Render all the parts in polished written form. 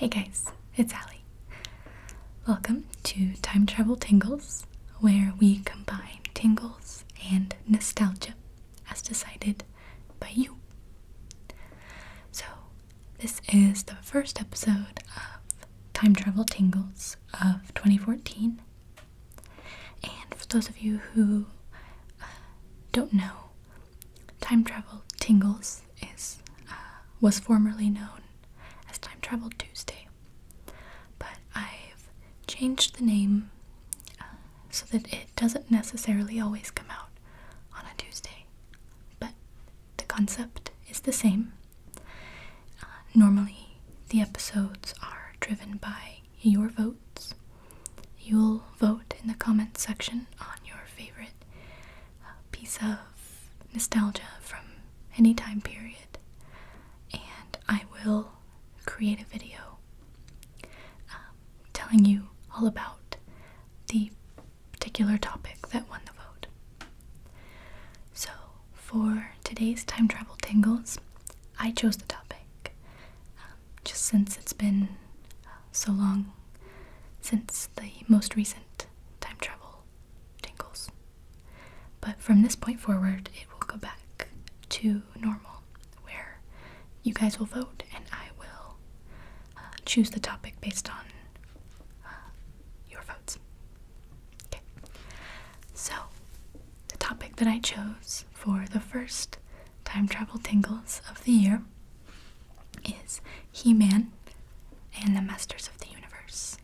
Hey guys, it's Allie. Welcome to Time Travel Tingles, where we combine tingles and nostalgia as decided by you. So, this is the first episode of Time Travel Tingles of 2014. And for those of you who don't know, Time Travel Tingles was formerly known as Time Travel Tuesday, but I've changed the name so that it doesn't necessarily always come out on a Tuesday, but the concept is the same. Normally, the episodes are driven by your votes. You'll vote in the comments section on your favorite piece of nostalgia from any time period, and I will create a video telling you all about the particular topic that won the vote. So, for today's Time Travel Tingles, I chose the topic just since it's been so long since the most recent Time Travel Tingles. But from this point forward, it will go back to normal, where you guys will vote and I will choose the topic based on your votes. Okay. So, the topic that I chose for the first Time Travel Tingles of the year is He-Man and the Masters of the Universe,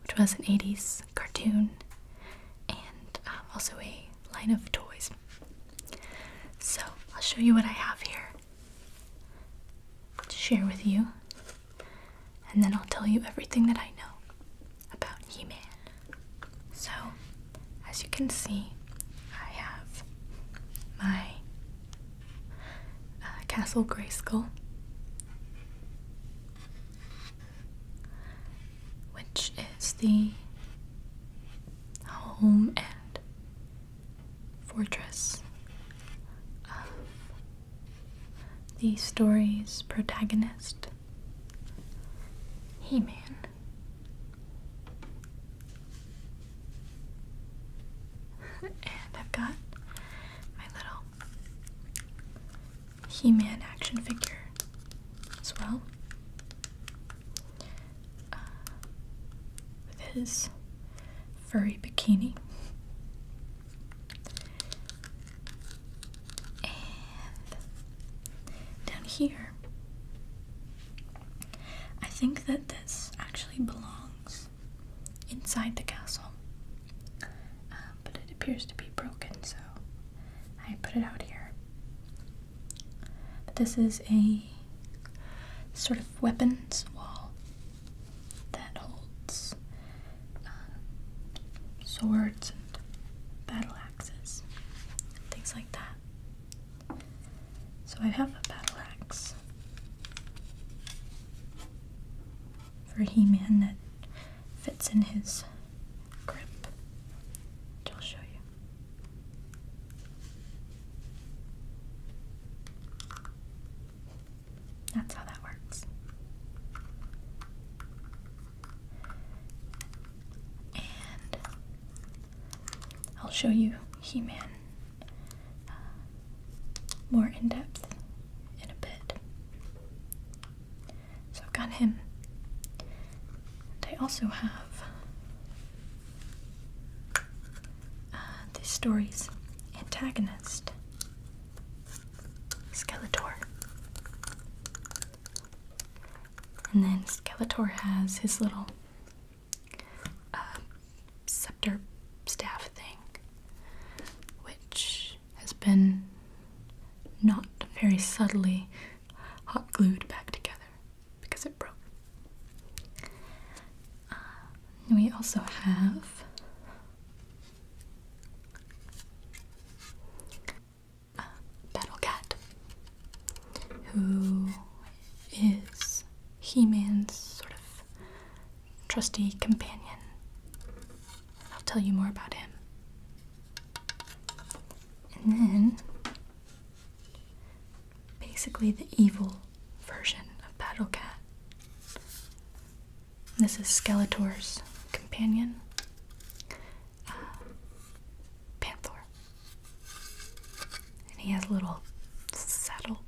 which was an 80s cartoon and also a line of toys. So, I'll show you what I have here to share with you, and then I'll tell you everything that I know about He-Man. So, as you can see, I have my Castle Greyskull, which is the home and fortress of the story's protagonist, He-Man. And I've got my little He-Man action figure as well, with his furry bikini. And down here, I think that this actually belongs inside the castle, but it appears to be broken, so I put it out here. But this is a sort of weapons wall that holds swords and battle axes, things like that. So I have a battle axe for He-Man that fits in his grip, which I'll show you. That's how that works. And I'll show you He-Man more in depth in a bit. So I've got him. And I also have the story's antagonist, Skeletor. And then Skeletor has his little scepter staff thing, which has been not very subtly hot glued back together because it broke. We also have Battle Cat, who is He-Man's sort of trusty companion. I'll tell you more about him. And then, basically the evil version of Battle Cat is Skeletor's companion, Panther. And he has a little saddle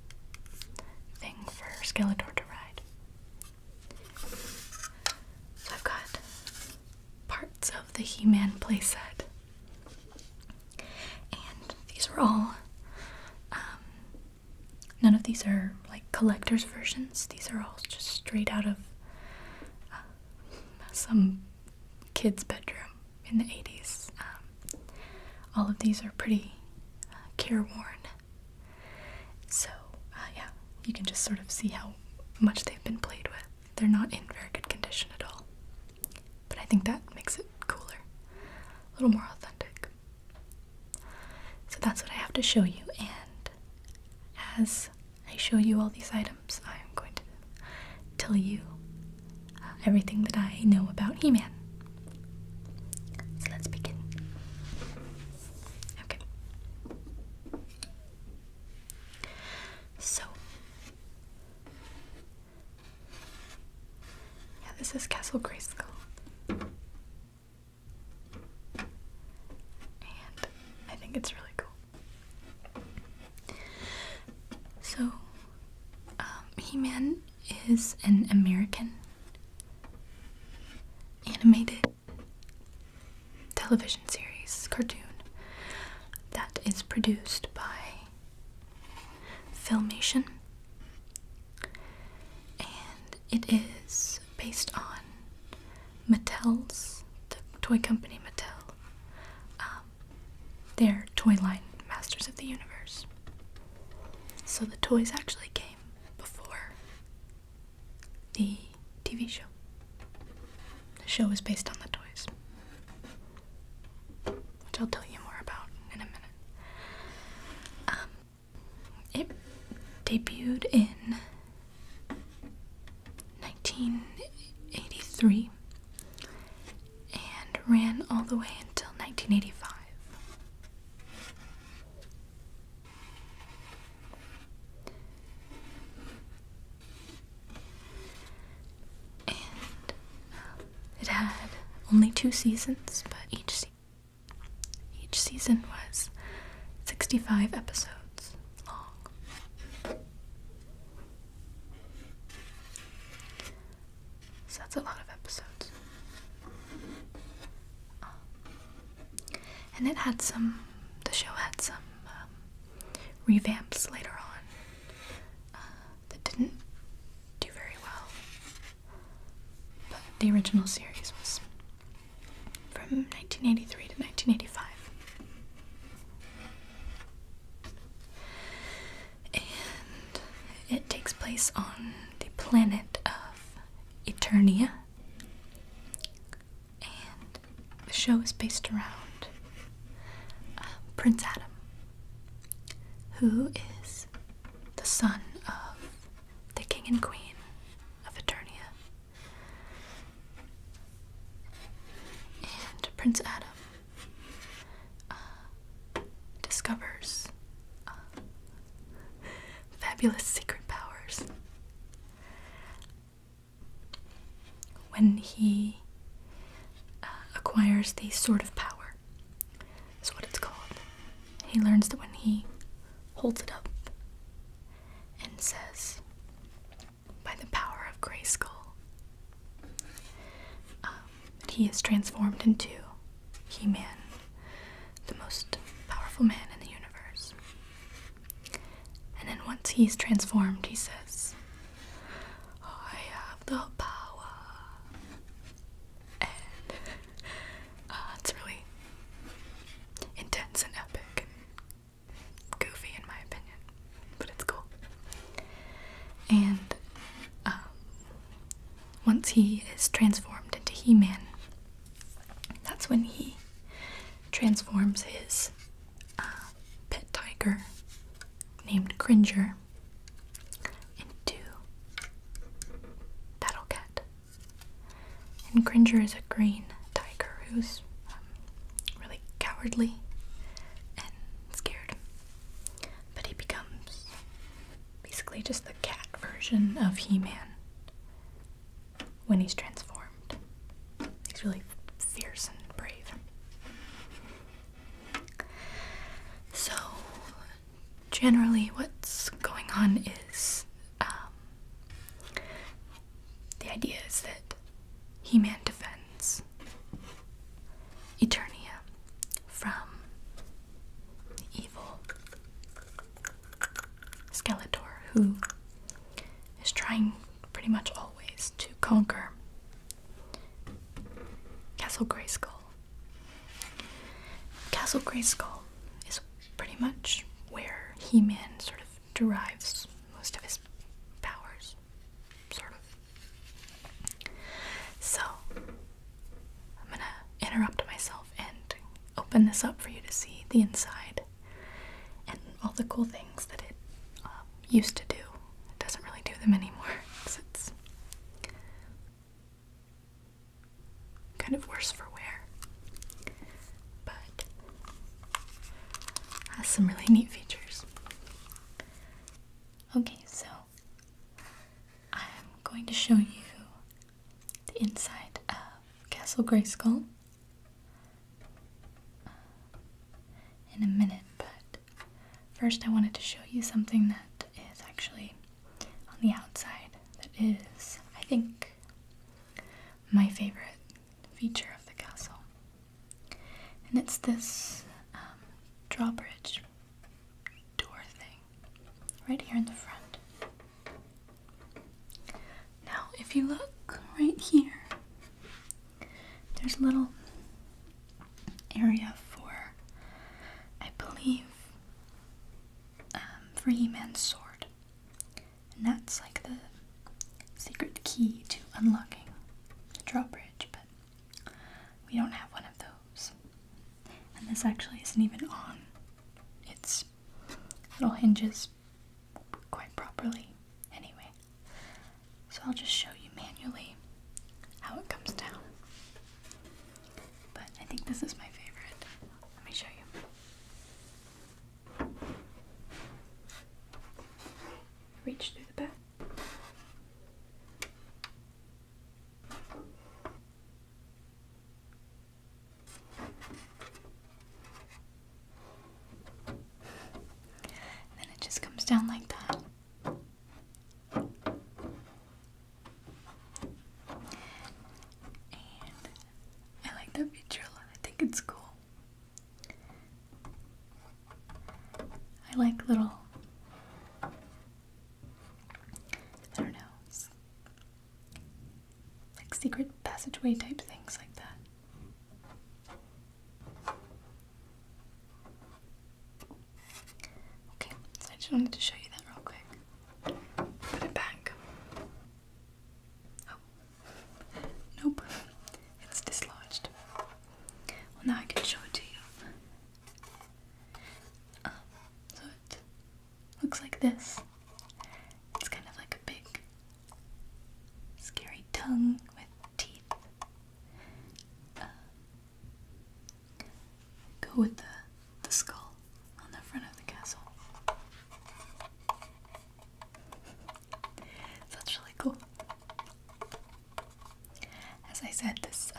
thing for Skeletor to ride. So I've got parts of the He-Man playset. And these are all, none of these are like collector's versions. These are all just straight out of some kid's bedroom in the 80s. All of these are pretty careworn. So, yeah, you can just sort of see how much they've been played with. They're not in very good condition at all. But I think that makes it cooler. A little more authentic. So that's what I have to show you, and as I show you all these items, I'm going to tell you everything that I know about He-Man. So let's begin. Okay. So, yeah, this is Castle Greyskull. And I think it's really cool. So, He-Man is an American animated television series, cartoon, that is produced by Filmation, and it is based on Mattel's, the toy company Mattel, their toy line, Masters of the Universe. So the toys actually came before the TV show. The show is based on the toys, which I'll tell you more about in a minute. It debuted in 1983 and ran all the way until 1985. It had only 2 seasons, but each season was 65 episodes long. So that's a lot of episodes. And it had the show had some revamps later on that didn't do very well. But the original series was from 1983 to 1985. And it takes place on the planet of Eternia. And the show is based around Prince Adam, who is the son of the king and queen of Eternia. And Prince Adam discovers fabulous secret powers when he acquires the Sword of Power, is what it's called. He learns that when he holds it up and says, by the power of Greyskull, that he is transformed into He-Man, the most powerful man in the universe. And then once he's transformed, he says, I have the power. And it's really intense and epic and goofy in my opinion, but it's cool. And once he is transformed into He-Man, that's when he transforms his pet tiger named Cringer into Battle Cat. And Cringer is a green tiger who's really cowardly and scared. But he becomes basically just the cat version of He-Man when he's transformed. He's really fierce and brave. So, generally what's going on is, the idea is that He-Man defends Eternia from the evil Skeletor, who is trying pretty much always to conquer Castle Greyskull. Castle Greyskull is pretty much where He-Man sort of derives most of his powers, sort of. So, I'm gonna interrupt myself and open this up for you to see the inside and all the cool things that it used to do. It doesn't really do them anymore, because it's kind of worse for wear. But has some really neat features. Okay, so I'm going to show you the inside of Castle Greyskull in a minute, but first I wanted to show you something that is actually on the outside that is, I think, my favorite feature of the castle. And it's this drawbridge door thing right here in the front. Now, if you look right here, there's a little area for, I believe, for He-Man's sword. And that's like the secret key to unlocking the drawbridge, but we don't have one of those. And this actually isn't even on its little hinges quite properly anyway. So I'll just show you manually how it comes down. But I think this is my favorite. Let me show you. Reach through the back. Then it just comes down like that. And I like that feature a lot. I think it's cool. I like little, I don't know, like secret passageway type things like that. Okay, so I just wanted to show you that real quick. Put it back. Oh, nope, it's dislodged. Well, now I can show it to you. So it looks like this. It's kind of like a big, scary tongue with teeth. Go with the skull on the front of the castle. So that's really cool. As I said, this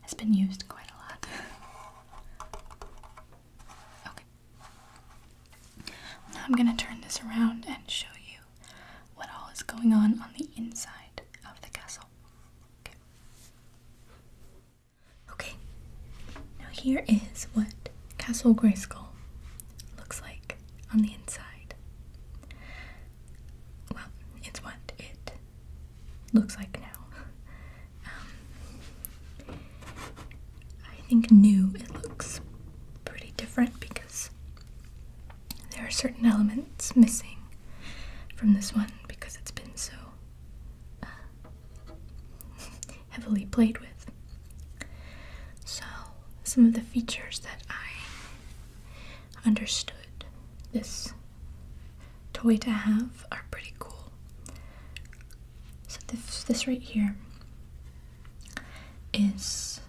has been used quite a lot. Okay. Now I'm going to turn this around and show you what all is going on the inside of the castle. Okay. Okay. Now here is what Castle Greyskull looks like on the inside. Well, it's what it looks like now. I think new, it looks pretty different because there are certain elements missing from this one because it's been so heavily played with. So some of the features that I understood this toy to have are pretty cool. So this right here is,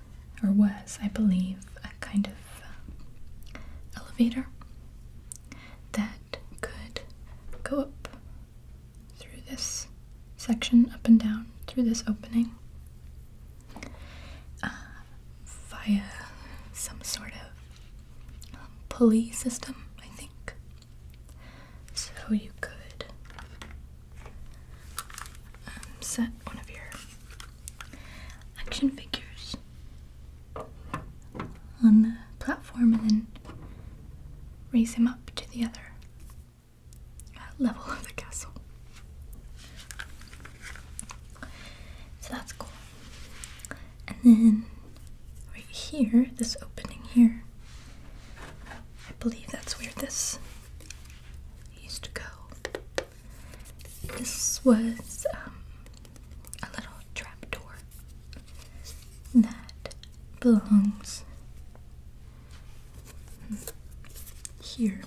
or was, I believe, a kind of elevator that could go up through this section, up and down through this opening. by some sort of pulley system, I think. So you could set one of your action figures on the platform and then raise him up to the other level of the castle. So that's cool. And then right here, this opening here, I believe that's where this used to go. This was a little trapdoor that belongs here.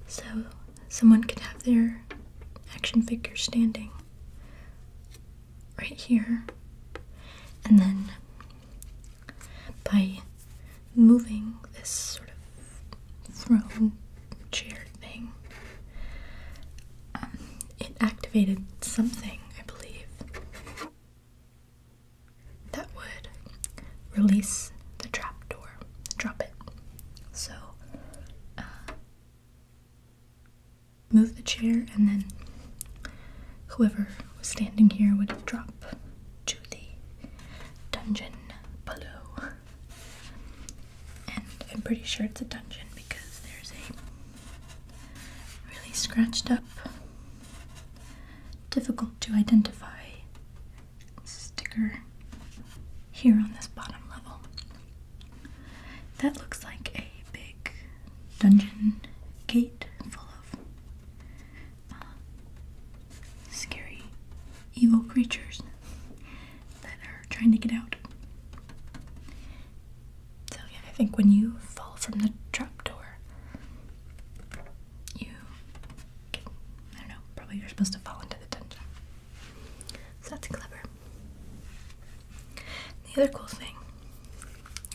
So someone could have their action figure standing right here, and then by moving this sort of throne chair thing, it activated something, I believe, that would release the trapdoor, drop it. So move the chair, and then whoever was standing here would drop to the dungeon below. And I'm pretty sure it's a dungeon because there's a really scratched up, difficult to identify sticker here on this bottom level. That looks like a big dungeon gate full of scary, evil creatures that are trying to get out. So yeah, I think when you fall from the trapdoor, you get, I don't know, probably you're supposed to fall into the dungeon. So that's clever. The other cool thing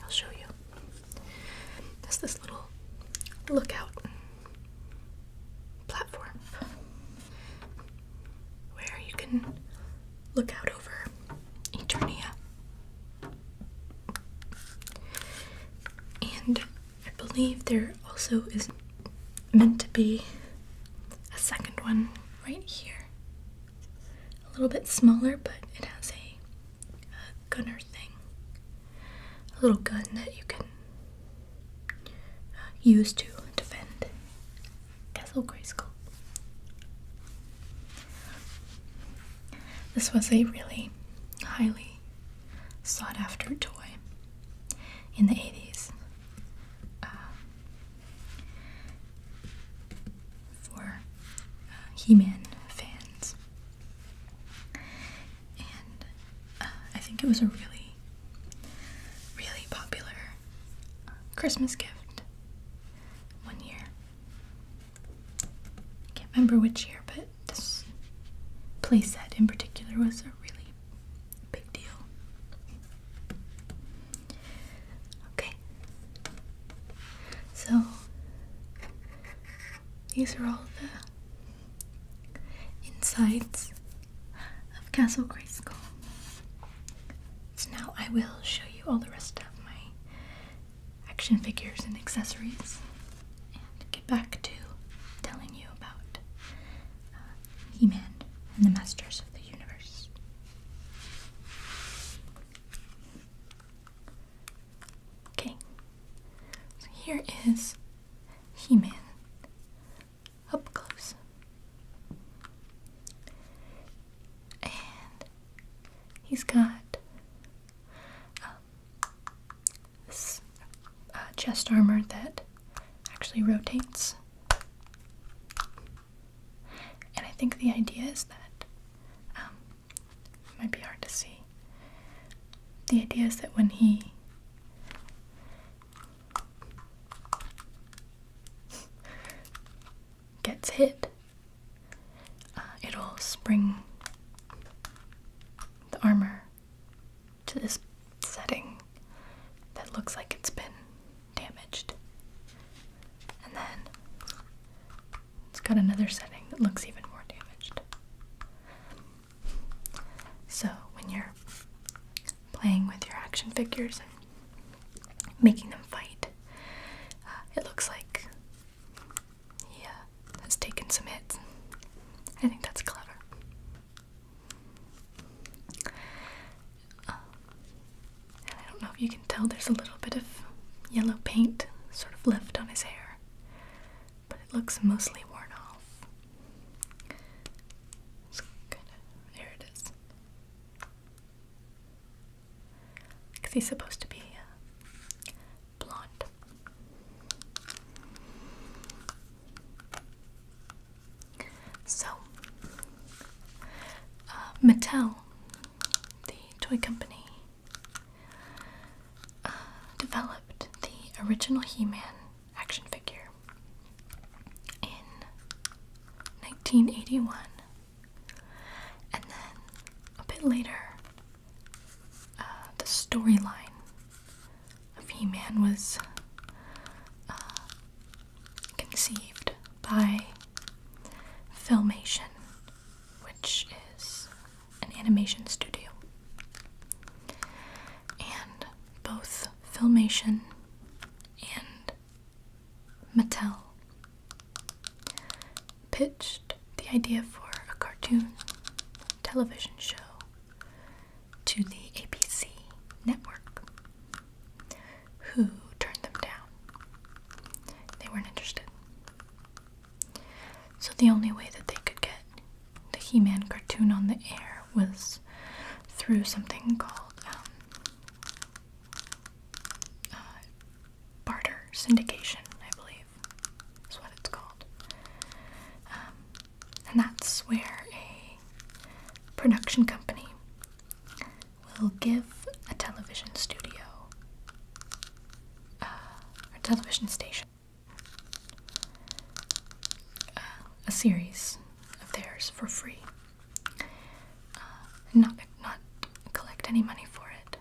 I'll show you is this little lookout platform where you can look out over Eternia. And I believe there also is meant to be a second one right here. A little bit smaller, but it has a gunner thing. A little gun that you can use to defend Castle Greyskull. This was a really highly sought after toy in the 80s for He-Man fans. And I think it was a really, really popular Christmas gift one year. I can't remember which year, but this playset in particular was a really big deal. Okay, so these are all the insides of Castle Greyskull. So now I will show you all the rest of my action figures and accessories and get back to telling you about He-Man and the Masters of the Universe. Okay, so here is He-Man up close. And he's got this chest armor that actually rotates. And I think the idea is that, it might be hard to see, the idea is that when he gets hit, it'll spring the armor to this setting that looks like it's been damaged. And then it's got another setting that looks even more damaged. So when you're action figures and making them fight. It looks like he has taken some hits. I think that's clever. And I don't know if you can tell, there's a little bit of yellow paint sort of left on his hair, but it looks mostly worn off. It's there it is. Because he's supposed to be blonde. So, Mattel, the toy company, developed the original He-Man action figure in 1981, and then a bit later, the storyline of He-Man was conceived by Filmation, which is an animation studio. And both Filmation and Mattel pitched the idea for a cartoon television show to the ABC network, who turned them down. They weren't interested. So the only way that they could get the He-Man cartoon on the air was through something called barter syndication, I believe is what it's called. And that's where a production company will give a television studio, or television station, a series of theirs for free, and not collect any money for it,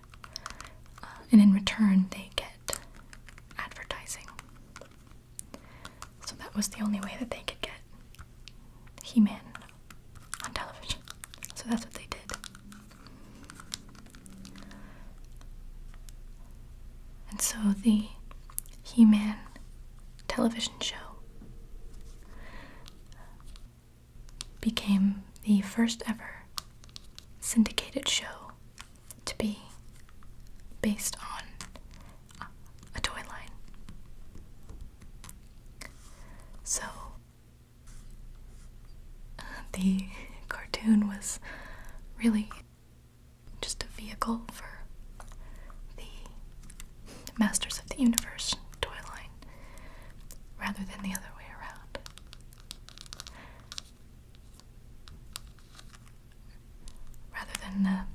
and in return they get advertising. So that was the only way that they could get He-Man on television. So that's what they did. And so the He-Man television show became the first ever syndicated show to be based on a toy line. So the cartoon was really just a vehicle for the Masters of the Universe toy line, rather than the other way around. Rather than a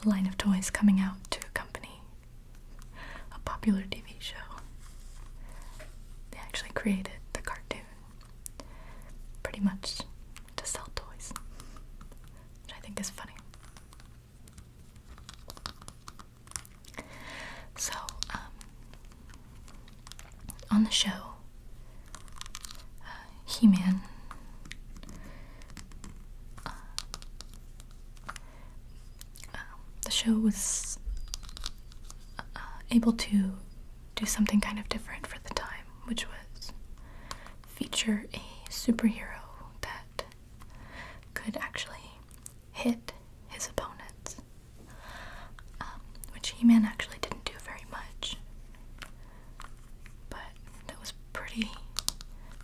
line of toys coming out to accompany a popular TV show, they actually created the cartoon pretty much to sell toys, which I think is funny. So, on the show, He-Man the show was able to do something kind of different for the time, which was feature a superhero that could actually hit his opponents, which He-Man actually didn't do very much, but that was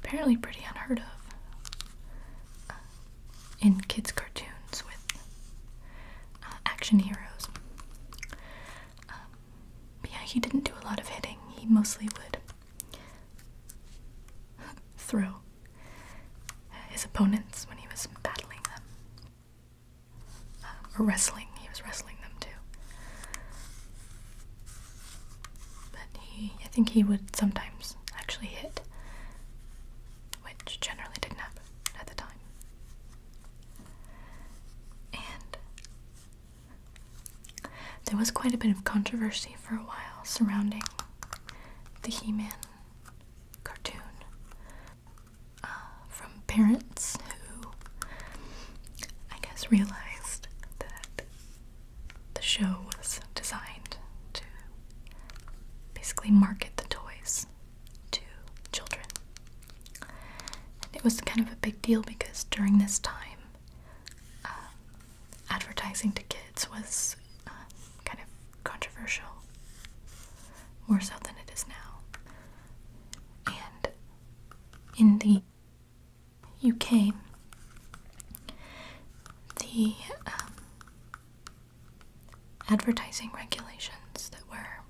apparently pretty unheard of in kids' cartoons with action heroes. But yeah, he didn't do a lot of hitting. He mostly would throw his opponents when he was battling them. Or wrestling. He was wrestling them too. But I think he would sometimes actually hit, which generally didn't happen at the time. And there was quite a bit of controversy for a while surrounding the He-Man cartoon, from parents who, I guess, realized that basically market the toys to children. And it was kind of a big deal because during this time, advertising to kids was kind of controversial, more so than it is now. And in the UK, the advertising regulations that were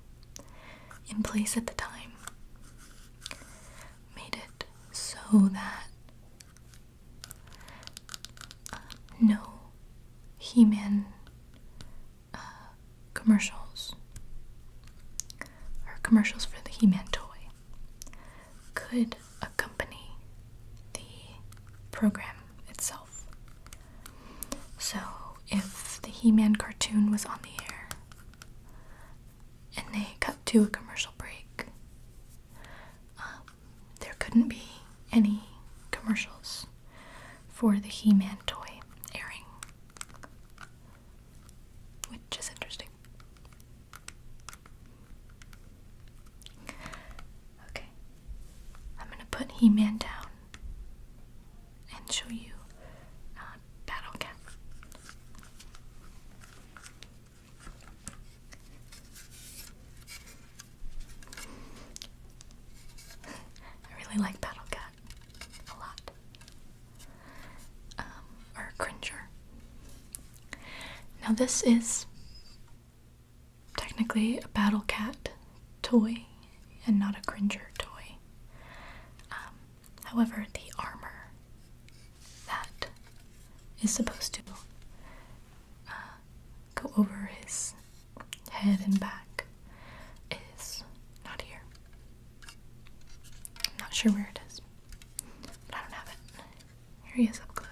in place at the time made it so that no He-Man commercials or commercials for the He-Man toy could accompany the program itself. So if the He-Man cartoon was on the air and they cut to a commercial break, there couldn't be any commercials for the He-Man toy airing, which is interesting. Okay, I'm gonna put He-Man down and show you Battle Cat. I really like Battle Cat a lot. Or Cringer. Now this is technically a Battle Cat toy and not a Cringer toy. However, the armor that is supposed to go over his head and back is not here. I'm not sure where it is, but I don't have it. Here he is up close.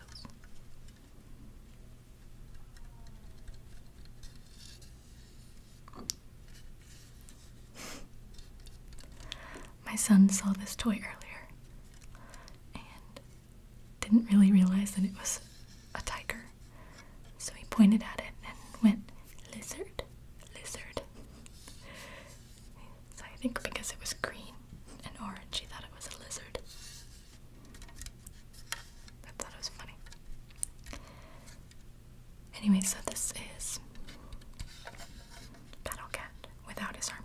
My son saw this toy earlier and didn't really realize that it was a tiger. So he pointed at it and went, "Lizard, lizard." So I think because it was green and orange, he thought it was a lizard. I thought it was funny. Anyway, so this is Battle Cat without his armor.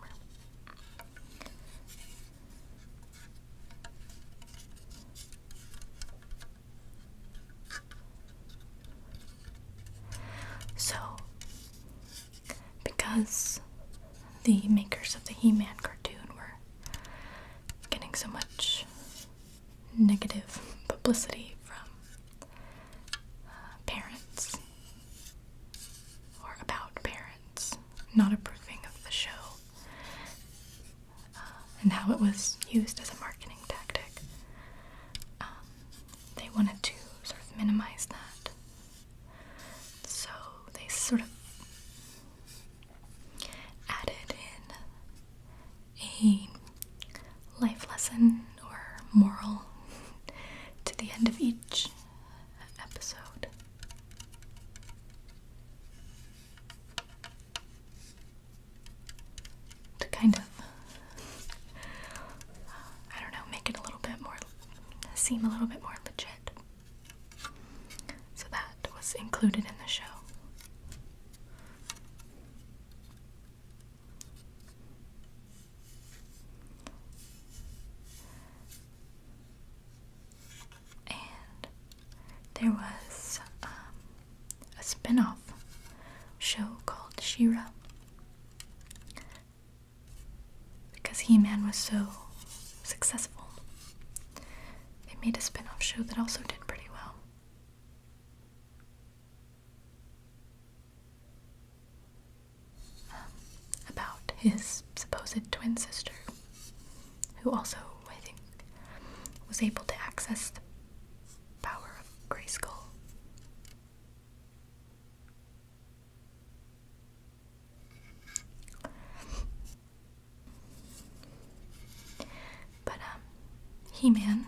So, because the makers of the He-Man cartoon were getting so much negative publicity from parents, or about parents not approving of the show, and how it was used as a marketing tactic, they wanted to sort of minimize that. So they sort of added in a life lesson or moral to the end of each episode. To kind of, I don't know, make it a little bit more, seem a little bit more legit. So that was included in the show. And there was a spin-off show called She-Ra. Because He-Man was so successful, they made a spin-off show that also did pretty well. About his supposed twin sister, who also, I think, was able to access the power of Greyskull. But He-Man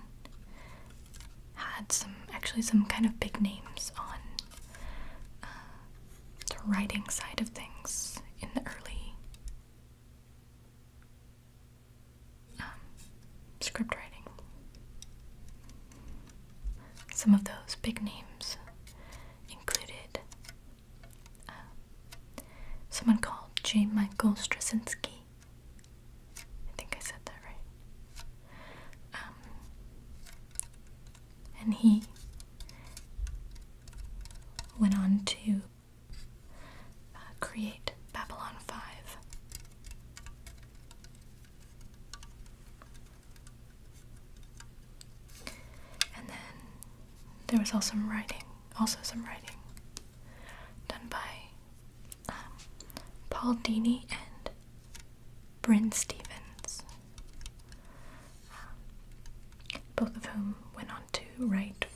had some kind of big names on the writing side of things in the early someone called J. Michael Straczynski. I think I said that right. And he went on to create Babylon 5. And then there was also some writing done by Paul Dini and Bryn Stevens, both of whom went on to write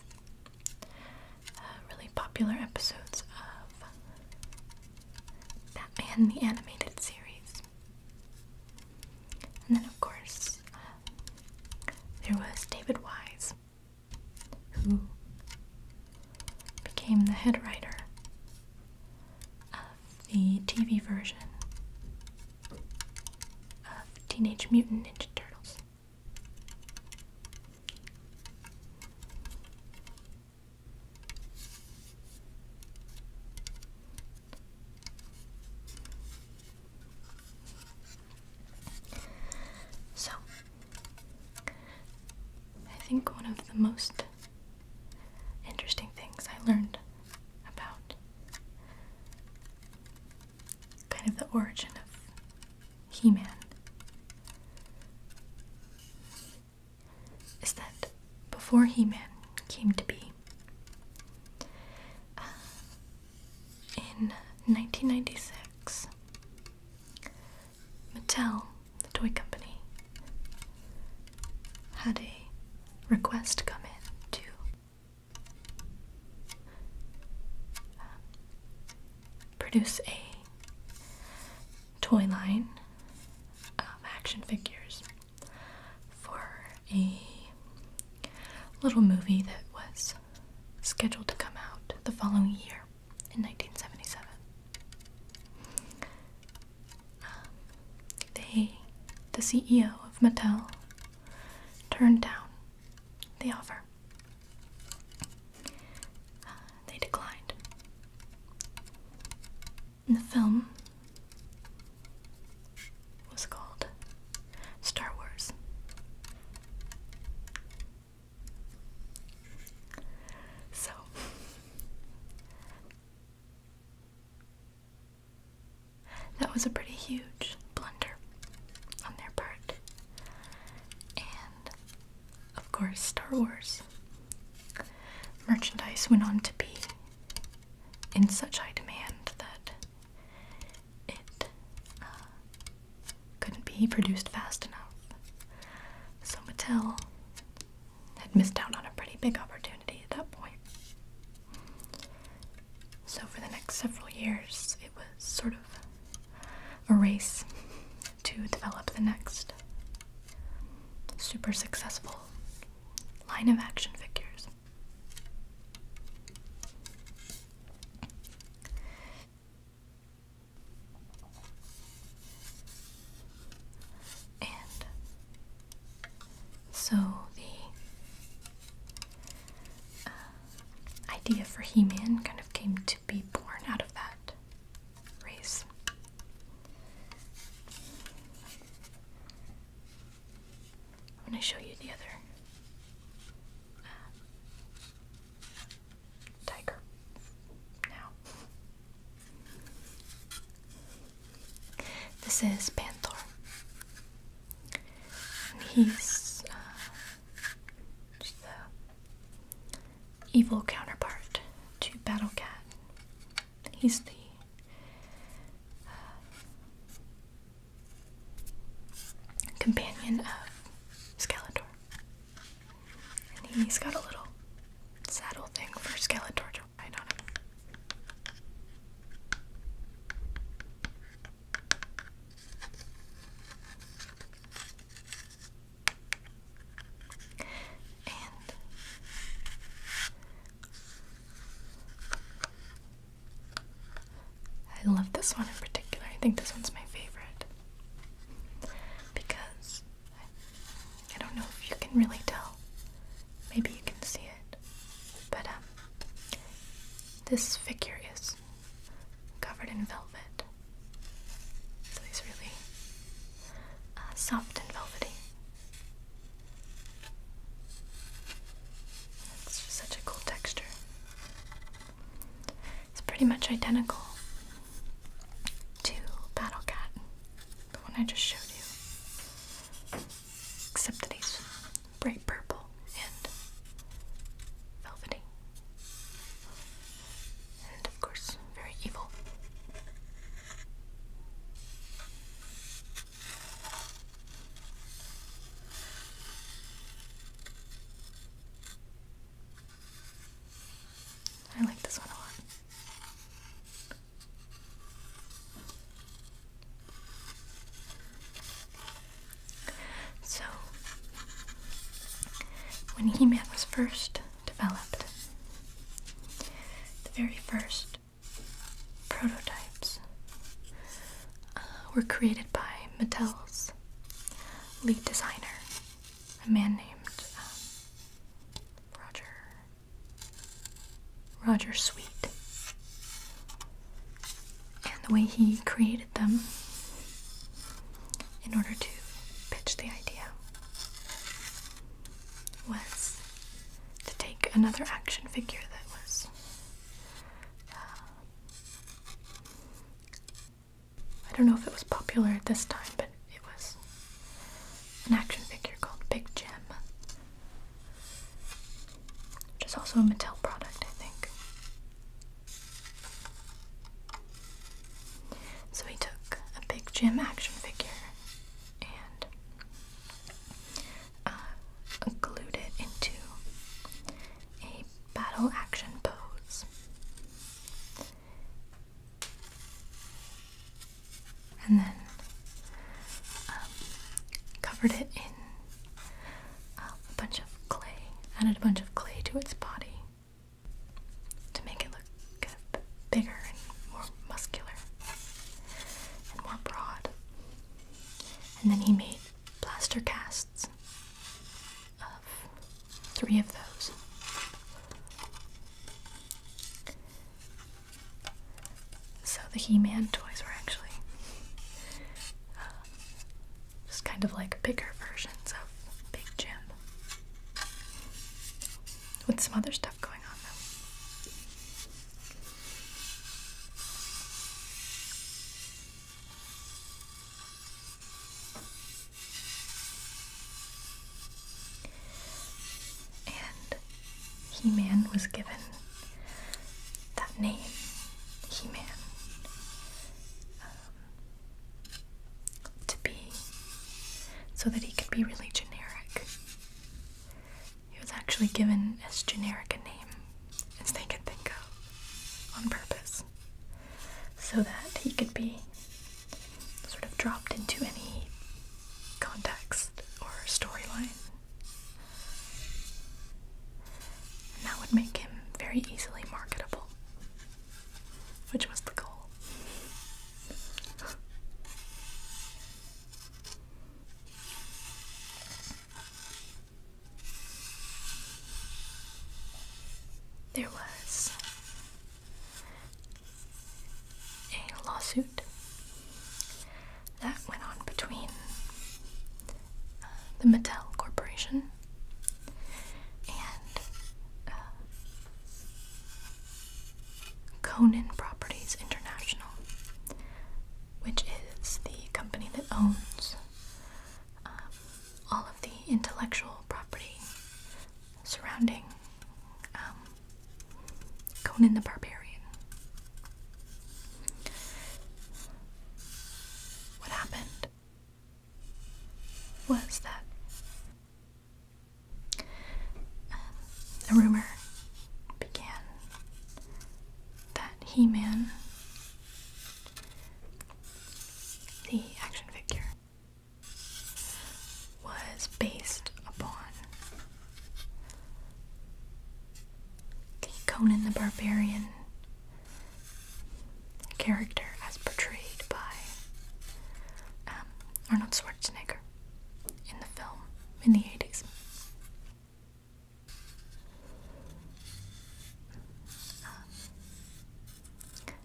really popular episodes of Batman the Animated Series. And then, of course, there was David Wise, who became the head writer of the TV version of Teenage Mutant Ninja Turtles. So, I think one of the most interesting things I learned about kind of the origin of He-Man is that before He-Man came to be, in 1996, Mattel, the toy company, had a request come in to produce a toy line of action figures for a little movie that was scheduled to come out the following year in 1977. The CEO of Mattel turned down the offer. They declined. And the film was called Star Wars. So, that was a pretty huge blunder on their part. And, of course, Star Wars merchandise went on to be in such high demand that it couldn't be produced fast enough. So Mattel had missed out on a pretty big opportunity at that point. So for the next several years, it was sort of a race to develop the next super successful line of action figures. And so the idea for He-Man kind of came to be born out of that race. I'm going to show you the other tiger now. This is Panther. And he's just the evil counterpart to Battle Cat. He's the companion of Skeletor. And he's got a little saddle thing for Skeletor to ride on him. And I love this one in particular. I think this one's my favorite because I don't know if you can really tell. Maybe you can see it. But this figure is covered in velvet. much identical to Battle Cat, the one I just showed you, except that he's bright purple and velvety, and of course very evil. I like this one a lot. So, when He-Man was first developed, the very first prototypes were created by Mattel's lead designer, a man named Roger Sweet. And the way he created them, in order to pitch the idea, was to take another action figure that was I don't know if it was popular at this time, but it was an action figure called Big Jim, which is also a Mattel product, I think. So he took a Big Jim action figure and glued it into a battle action pose. And then covered it in a bunch of clay, added a bunch of clay to its body to make it look bigger and more muscular and more broad. And then he made plaster casts of 3 of those. So the He-Man toys were actually just kind of like bigger versions of Big Jim, with some other stuff going on though. And He-Man was given that name, He-Man, to be so that he could be really generic. He was actually given as generic a name as they could think of on purpose, so that he could be sort of dropped into any context or storyline. And that would make him very easily marketable, which was the goal. There was a lawsuit that went on between the Mattel Corporation and Conan Properties International, which is the company that owns all of the intellectual property surrounding Conan the Barbarian. What happened was that a rumor began that He-Man, the action figure, was based upon the Conan the Barbarian character as portrayed by Arnold Schwarzenegger in the film in the 80s.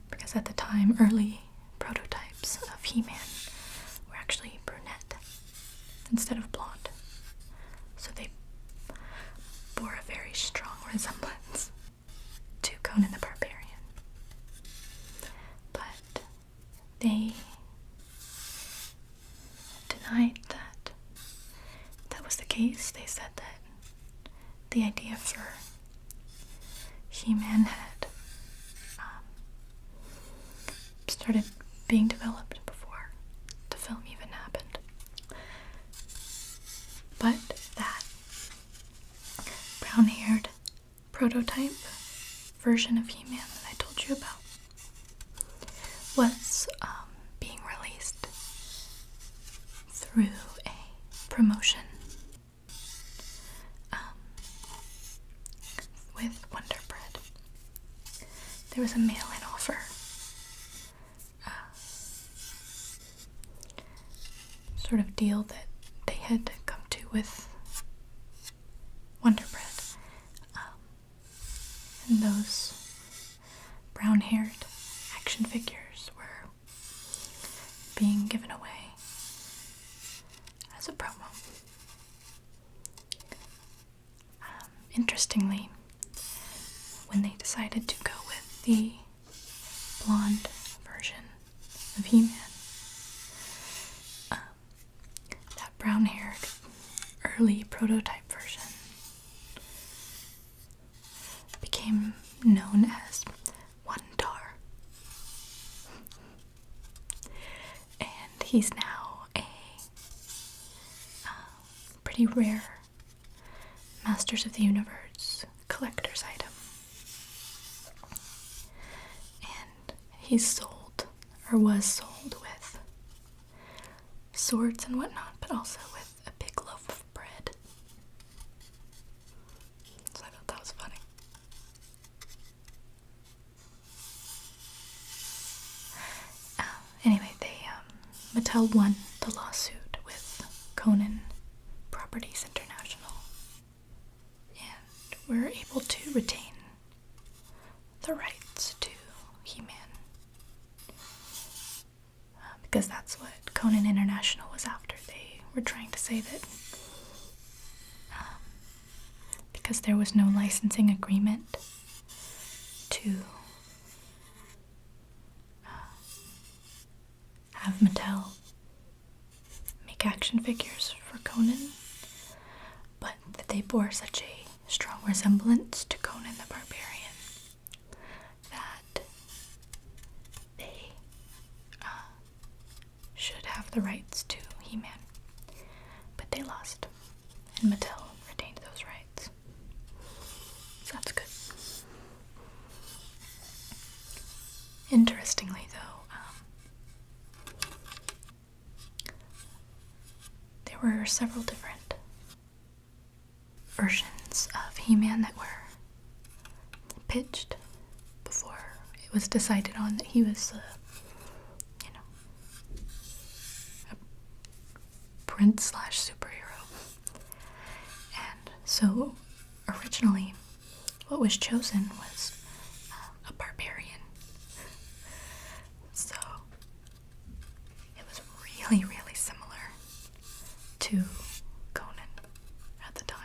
Because at the time, early prototypes of He-Man were actually brunette instead of blonde, so they bore a very strong resemblance to Conan the Barbarian. they denied that that was the case. They said that the idea for He-Man had started being developed before the film even happened. But that brown-haired prototype version of He-Man that I told you about was being released through a promotion with Wonder Bread. There was a mail-in offer. Sort of deal that they had come to with Wonder Bread. And those brown-haired action figures were being given away as a promo. Interestingly, when they decided to go with the blonde version of He-Man, that brown-haired early prototype version became known as One-Tar. And he's now a pretty rare Masters of the Universe collector's item. And he's sold, or was sold, with swords and whatnot, but also with a big loaf of bread. So I thought that was funny. Anyway, Mattel won the lawsuit with Conan Properties International, and were able to retain the rights to He-Man. Because that's what Conan International was after. They were trying to say that because there was no licensing agreement to have Mattel make action figures for Conan, but that they bore such a strong resemblance to Conan the Barbarian that they should have the rights to He-Man. But they lost, and Mattel retained those rights. So that's good. Interestingly, though, there were several different versions of He-Man that were pitched before it was decided on that he was, a prince/superhero. And so, originally, what was chosen was a barbarian. So, it was really, really similar to Conan at the time.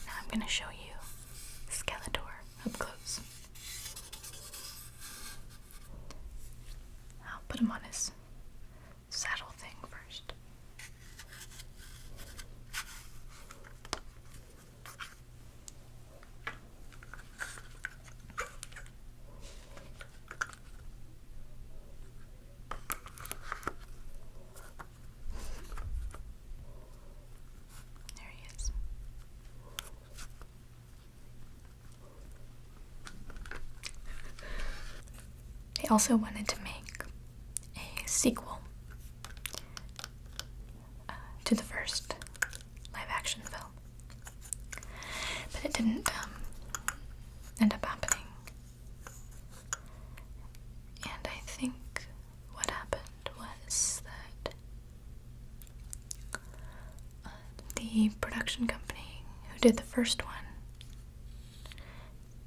Now I'm going to show you Skeletor up close. I'll put him on his saddle thing first. There he is. They also wanted to make a sequel to the first live-action film, but it didn't end up happening. And I think what happened was that the production company who did the first one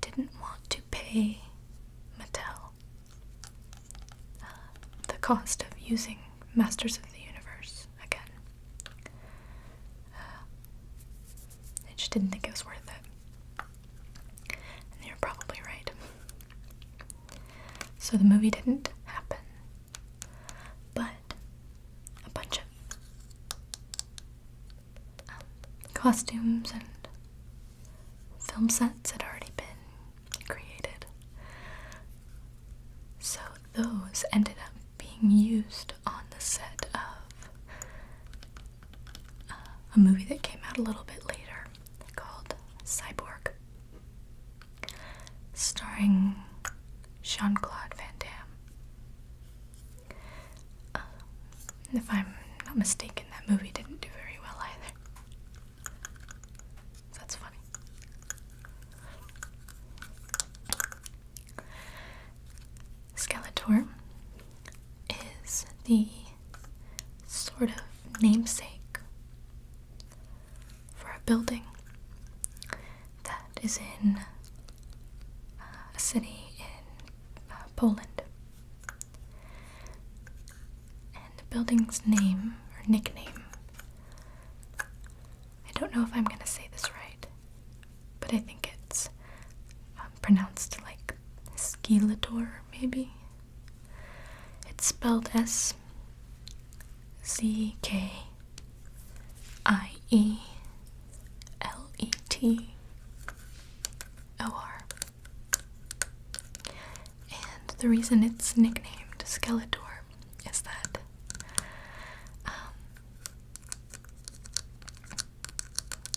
didn't want to pay Mattel the cost of using Masters of the Universe again. didn't think it was worth it. And you're probably right. So the movie didn't happen. But a bunch of costumes and film sets had already been created. So those ended up being used on the set of a movie that came out a little bit later called Cyborg, starring Jean-Claude Van Damme. If I'm not mistaken, that movie didn't do very well either. So that's funny. Skeletor is the sort of namesake for a building that is in a city in Poland. And the building's name, or nickname, I don't know if I'm going to say this right, but I think it's pronounced like Skeletor, maybe. It's spelled Skielettor. And the reason it's nicknamed Skeletor is that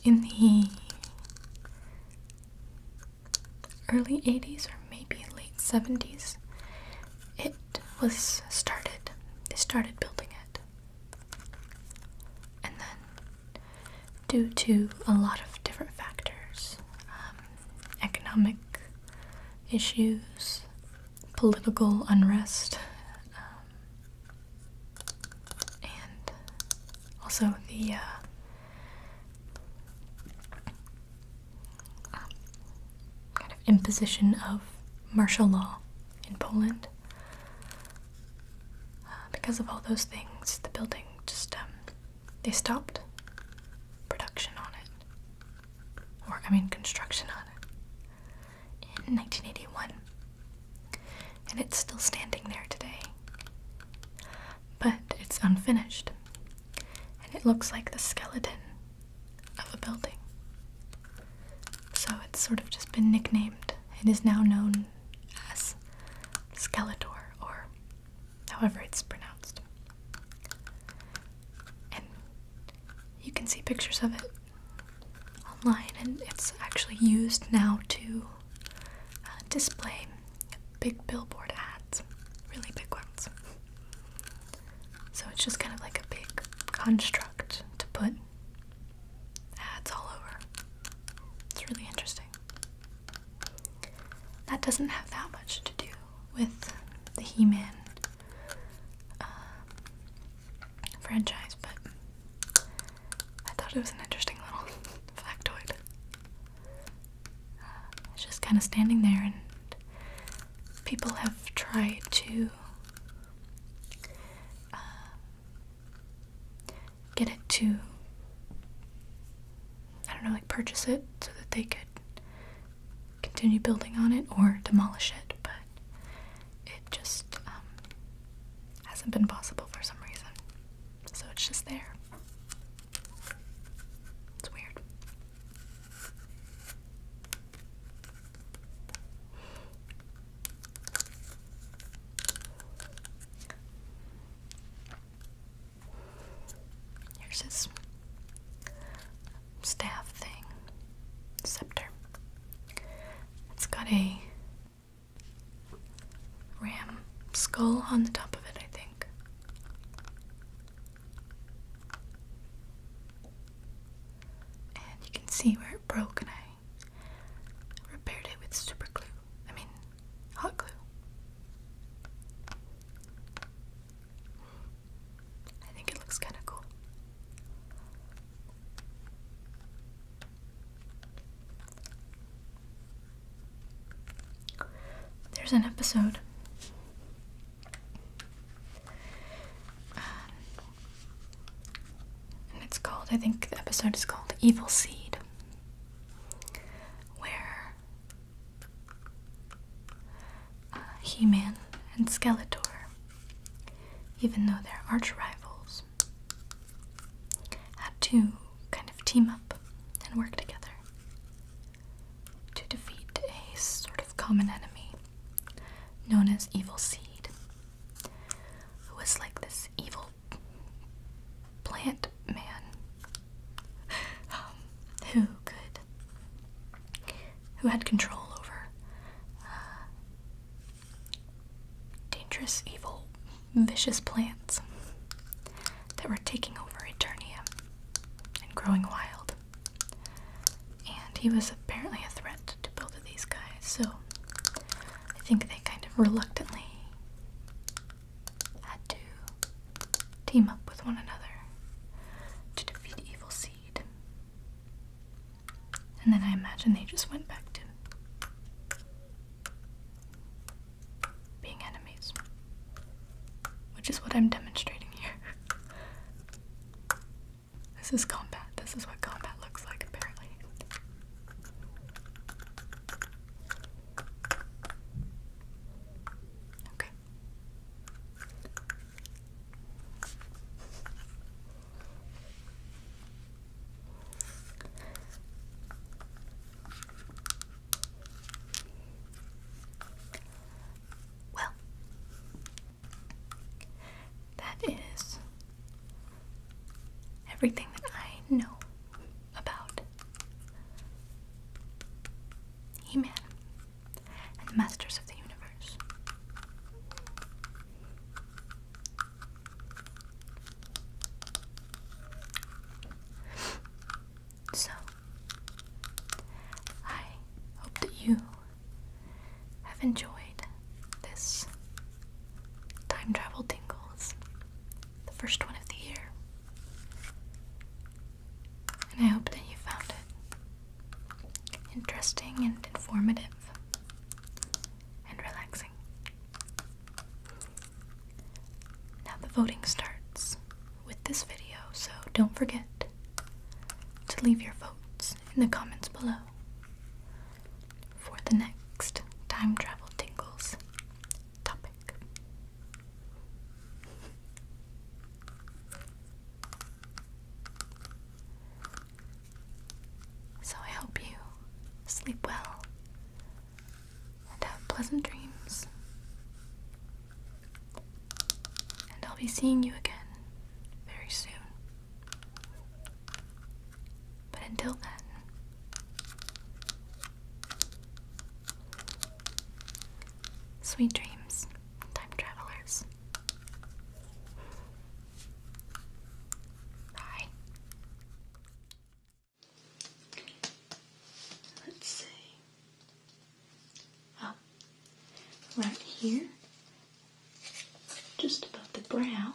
in the early 80s or maybe late 70s, it was started. They started building it. And then, due to a lot of different factors, economic issues, political unrest, and also the kind of imposition of martial law in Poland. Because of all those things, the building just, they stopped production on it. Construction on it. In 1981. And it's still standing there today. But it's unfinished. And it looks like the skeleton of a building. So it's sort of just been nicknamed. It is now known as Skeletor, or however it's pronounced. And you can see pictures of it online, and it's actually used now to display big billboard ads, really big ones. So it's just kind of like a big construct to put ads all over. It's really interesting. That doesn't have that much to do with the He-Man franchise, but I thought it was an interesting little factoid. It's just kind of standing there, and people have tried to get it to, purchase it so that they could continue building on it or demolish it, but it just hasn't been possible for some reason. So it's just there. It's weird. Here's his staff thing. Scepter. It's got a ram skull on the top of it, I think. And you can see where it broke, and I repaired it with super glue. Hot glue. I think it looks kind of cool. There's an episode and it's called, I think the episode is called Evil Seed. He-Man and Skeletor, even though they're arch rivals, had to kind of team up and work together to defeat a sort of common enemy known as Evil Seed, who was like this evil plant man who had control over dangerous, evil, vicious plants that were taking over Eternia and growing wild. And he was apparently a threat to both of these guys, so I think they kind of reluctantly had to team up with one another to defeat Evil Seed. And then I imagine they just went back to being enemies, which is what I'm demonstrating here. This is combat. This is what combat looks like, apparently. Okay. Well, that is everything that I know about He-Man and the Masters of the Universe. So, I hope that you have enjoyed this Time Travel Tingles, the first one of the year. And I hope that you found it interesting and informative and relaxing. Now the voting starts with this video, so don't forget to leave your votes in the comments below for the next Time Travel Tingles topic. So I hope you sleep well and have pleasant dreams. And I'll be seeing you again very soon. But until then, sweet dreams, time travelers. Bye. Let's see. Oh, right here, just above the brow,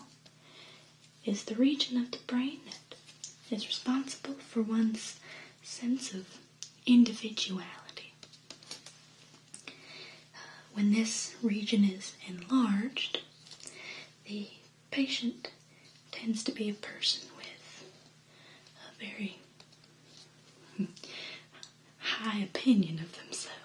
is the region of the brain that is responsible for one's sense of individuality. When this region is enlarged, the patient tends to be a person with a very high opinion of themselves.